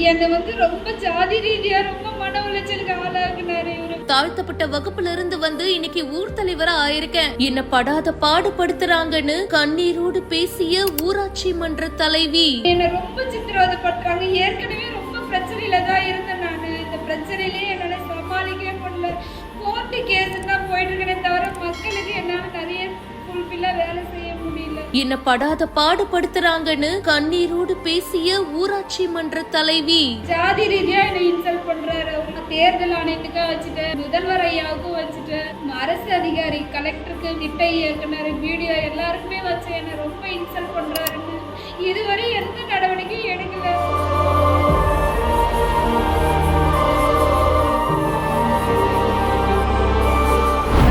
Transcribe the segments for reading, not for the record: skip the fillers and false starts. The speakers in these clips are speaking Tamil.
என்னை ரொம்ப ஜாதி ரீதியா ரொம்ப மன உளைச்சலுக்கு ஆளாக்குனாரு இவரு. தாழ்த்தப்பட்ட வகுப்புல இருந்து இன்னைக்கு ஊர் தலைவரா ஆயிருக்கேன், என்ன படாத பாடுபடுத்துறாங்கன்னு கண்ணீரோடு பேசிய ஊராட்சி மன்ற தலைவி. என்ன ரொம்ப சித்திரவதை பண்றாங்க. ஏற்கனவே ரொம்ப பிரச்சனையில தான் இருந்தேன் நானு. இந்த பிரச்சனையிலேயே என்னால சமாளிக்கவே முடியல. கோர்ட்டு கேஸ் தான் போயிட்டு இருக்கேன் தவிர மக்களுக்கு என்னால நிறைய வேலை செய்ய முடியல. என்ன படாத பாடுபடுத்துறாங்கன்னு கண்ணீரோடு பேசிய ஊராட்சி மன்ற தலைவி. ஜாதி ரீதியா என்ன இன்சல்ட் பண்றாரு. தேர்தல் ஆணையத்துக்காக வச்சுட்டேன், முதல்வர் ஐயாவுக்கும் வச்சுட்டேன், அரசு அதிகாரி கலெக்டருக்கு, திட்ட இயக்குனர், மீடியா எல்லாருக்குமே வச்சு என்ன ரொம்ப இன்சல்ட் பண்றாருன்னு இதுவரை எந்த நடவடிக்கையும் எடுக்கல.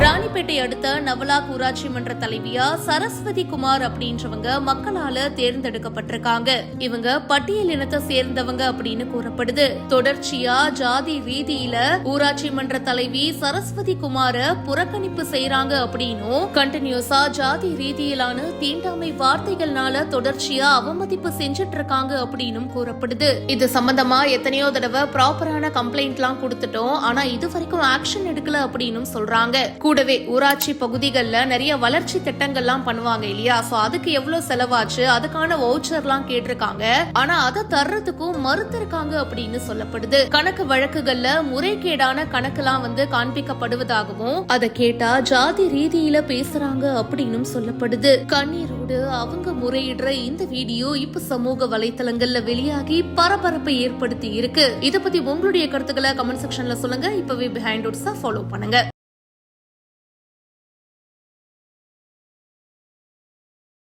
ராணிப்பேட்டை அடுத்த நவலாக் ஊராட்சி மன்ற தலைவியா சரஸ்வதி குமார் அப்படின்றவங்க மக்களால தேர்ந்தெடுக்கப்பட்டிருக்காங்க. இவங்க பட்டியல் இனத்தை சேர்ந்தவங்க அப்படின்னு கூறப்படுது. தொடர்ச்சியா ஜாதி ரீதியில ஊராட்சி மன்ற தலைவி சரஸ்வதி குமார புறக்கணிப்பு செய்யறாங்க அப்படின்னும், கண்டினியூஸா ஜாதி ரீதியிலான தீண்டாமை வார்த்தைகள்னால தொடர்ச்சியா அவமதிப்பு செஞ்சுட்டு இருக்காங்க அப்படின்னு கூறப்படுது. இது சம்பந்தமா எத்தனையோ தடவை ப்ராப்பரான கம்ப்ளைண்ட் எல்லாம் கொடுத்துட்டோம், ஆனா இது வரைக்கும் ஆக்ஷன் எடுக்கல அப்படின்னு சொல்றாங்க. கூடவே ஊராட்சி பகுதிகள்ல நிறைய வளர்ச்சி திட்டங்கள்லாம் பண்ணுவாங்க இல்லையா, சோ அதுக்கு எவ்வளவு செலவாச்சு, அதுக்கான வவுச்சர்லாம் கேட்டிருக்காங்க, ஆனா அதை தர்றதுக்கும் மறுத்திருக்காங்க அப்படின்னு சொல்லப்படுது. கணக்கு வழக்குகள்ல முறைகேடான கணக்கெல்லாம் காண்பிக்கப்படுவதாகவும், அதை கேட்டா ஜாதி ரீதியில பேசுறாங்க அப்படின்னு சொல்லப்படுது. கண்ணீரோடு அவங்க முறையிடுற இந்த வீடியோ இப்ப சமூக வலைத்தளங்கள்ல வெளியாகி பரபரப்பை ஏற்படுத்தி இருக்கு. இத பத்தி உங்களுடைய கருத்துக்களை கமெண்ட் செக்ஷன்ல சொல்லுங்க. இப்பவே பிஹைண்ட் ஃபாலோ பண்ணுங்க.